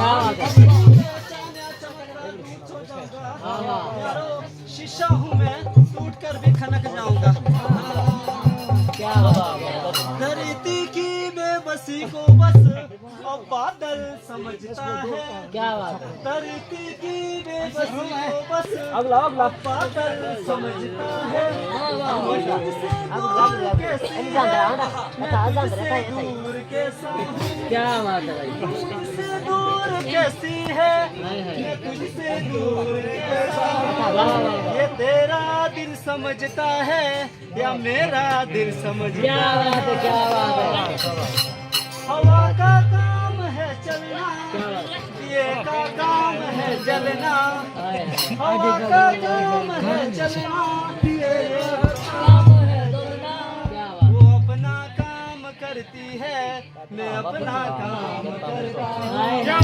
क्या बात है। शीशा हूँ मैं, टूट कर भी खनक जाऊंगा। क्या बात है। धरती की बेबसी को बस अब बादल समझता है। क्या बात है। धरती की बेबसी को बस अब बादल समझता है। दूर कैसा हूँ, क्या बात है भाई। तुझसे दूर कैसी है, मैं तुझसे दूर कैसा हूँ। ये तेरा दिल समझता है या मेरा दिल समझता क्या है। बात है। क्या बात है। हवा का काम है चलना, क्या बात है। दिए का काम है जलना। हाय। हवा का काम है चलना, दिए का काम है जलना। क्या बात वो अपना काम करती है, मैं अपना काम करता हूँ। है। क्या